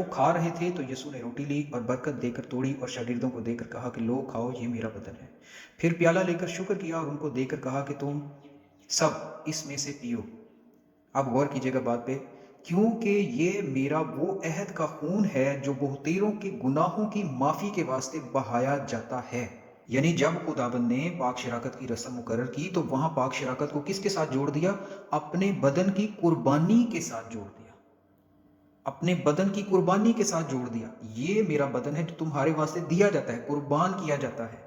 खा रहे थे तो यीशु ने रोटी ली और बरकत देकर तोड़ी और शागिर्दों को देकर कहा कि लो खाओ, ये मेरा बदन है। फिर प्याला लेकर शुक्र किया और उनको देकर कहा कि तुम सब इसमें से पियो। अब गौर कीजिएगा बात पे, क्योंकि ये मेरा वो अहद का खून है जो बहुतेरों के गुनाहों की माफ़ी के वास्ते बहाया जाता है। यानी जब खुदाबंद ने पाक शराकत की रस्म मुकर्रर की तो वहां पाक शराकत को किसके साथ जोड़ दिया? अपने बदन की कुर्बानी के साथ जोड़ दिया। अपने बदन की कुर्बानी के साथ जोड़ दिया। ये मेरा बदन है जो तुम्हारे वास्ते दिया जाता है, कुर्बान किया जाता है,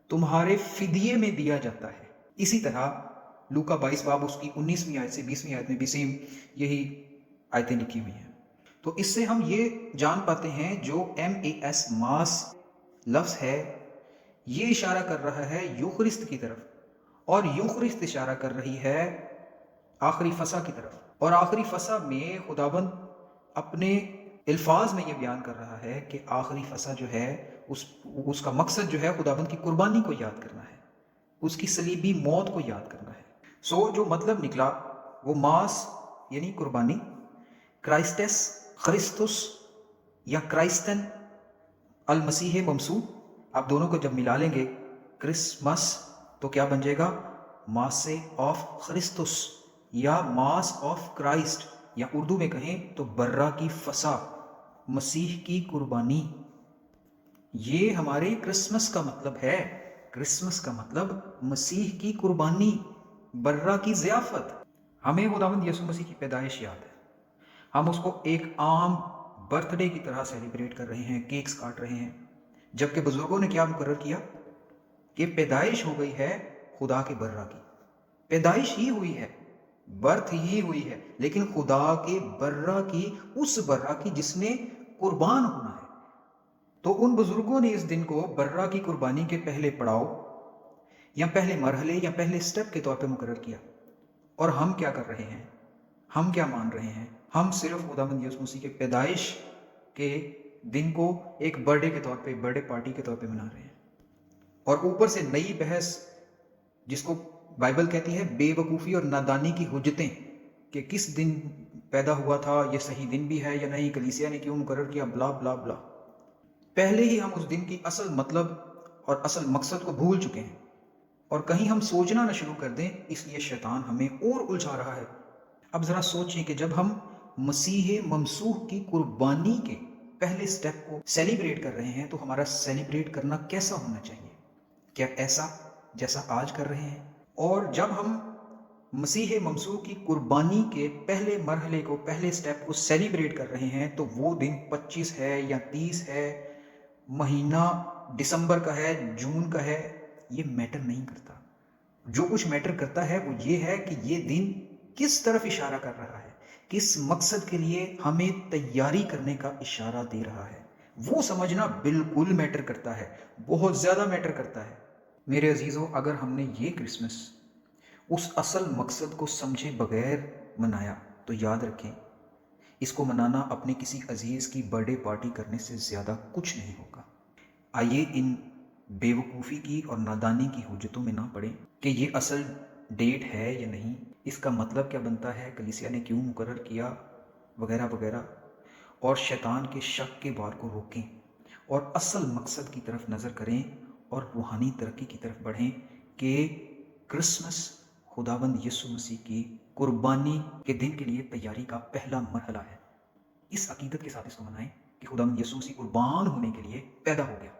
तुम्हारे फिदिये में दिया जाता है। इसी तरह लूका 22 बाब उसकी 19वीं आयत से 20वीं आयत में भी सेम यही आयतें लिखी हुई हैं। तो इससे हम ये जान पाते हैं जो MAS मास लफ्ज है ये इशारा कर रहा है यूखरिस्त की तरफ, और यूखरिस्त इशारा कर रही है आखिरी फसा की तरफ। और आखिरी फसा में खुदाबंद अपने अल्फाज में ये बयान कर रहा है कि आखिरी फसा जो है उसका मकसद जो है खुदाबंद की कुर्बानी को याद करना है, उसकी सलीबी मौत को याद करना है। सो जो मतलब निकला वो मास यानी कुर्बानी, क्राइस्टस खरिस्तुस या क्राइस्तन अल मसीह ममसू, आप दोनों को जब मिला लेंगे क्रिसमस तो क्या बन जाएगा? मासे ऑफ खरिस्तुस या मास ऑफ क्राइस्ट, या उर्दू में कहें तो बर्रा की फसा, मसीह की कुर्बानी। ये हमारे क्रिसमस का मतलब है। क्रिसमस का मतलब मसीह की कुर्बानी, बर्रा की ज़ियाफत। हमें खुदावंद यीशु मसीह की पैदाइश याद है, हम उसको एक आम बर्थडे की तरह सेलिब्रेट कर रहे हैं, केक्स काट रहे हैं, जबकि बुजुर्गों ने क्या मुकर्रर किया कि पैदाइश हो गई है खुदा के बर्रा की। पैदाइश ही हुई है, बर्थ ही हुई है, लेकिन खुदा के बर्रा की, उस बर्रा की जिसने कुर्बान होना है। तो उन बुजुर्गों ने इस दिन को बर्रा की कुर्बानी के पहले पड़ाव या पहले मरहले या पहले स्टेप के तौर पे मुकर्रर किया। और हम क्या कर रहे हैं? हम क्या मान रहे हैं? हम सिर्फ खुदावंद यीशु मसीह के पैदाइश के दिन को एक बर्थडे के तौर पे, बर्थडे पार्टी के तौर पे मना रहे हैं। और ऊपर से नई बहस जिसको बाइबल कहती है बेवकूफ़ी और नादानी की हुज्जतें कि किस दिन पैदा हुआ था, ये सही दिन भी है या नहीं, कलीसिया ने क्यों मुकर्रर किया, ब्ला ब्ला ब्ला। पहले ही हम उस दिन की असल मतलब और असल मकसद को भूल चुके हैं, और कहीं हम सोचना न शुरू कर दें, इसलिए शैतान हमें और उलझा रहा है। अब ज़रा सोचें कि जब हम मसीह ममसूह की कुर्बानी के पहले स्टेप को सेलिब्रेट कर रहे हैं तो हमारा सेलिब्रेट करना कैसा होना चाहिए? क्या ऐसा जैसा आज कर रहे हैं? और जब हम मसीह ममसूह की कुर्बानी के पहले मरहले को, पहले स्टेप को सेलिब्रेट कर रहे हैं तो वो दिन 25 है या 30 है, महीना दिसंबर का है, जून का है, ये मैटर नहीं करता। जो कुछ मैटर करता है वो ये है कि ये दिन किस तरफ इशारा कर रहा है, किस मकसद के लिए हमें तैयारी करने का इशारा दे रहा है, वो समझना बिल्कुल मैटर करता है, बहुत ज़्यादा मैटर करता है। मेरे अजीज़ों, अगर हमने ये क्रिसमस उस असल मकसद को समझे बगैर मनाया तो याद रखें, इसको मनाना अपने किसी अजीज़ की बर्थडे पार्टी करने से ज़्यादा कुछ नहीं होगा। आइए इन बेवकूफ़ी की और नादानी की हुज्जतों में ना पड़ें कि ये असल डेट है या नहीं, इसका मतलब क्या बनता है, कलीसिया ने क्यों मुकर्रर किया, वगैरह वगैरह, और शैतान के शक के बार को रोकें और असल मकसद की तरफ नज़र करें और रूहानी तरक्की की तरफ बढ़ें कि क्रिसमस खुदावंद यीशु मसीह की कुर्बानी के दिन के लिए तैयारी का पहला मरहला है। इस अकीदत के साथ इसको मनाएं कि खुदावंद यीशु मसीह कुर्बान होने के लिए पैदा हो गया।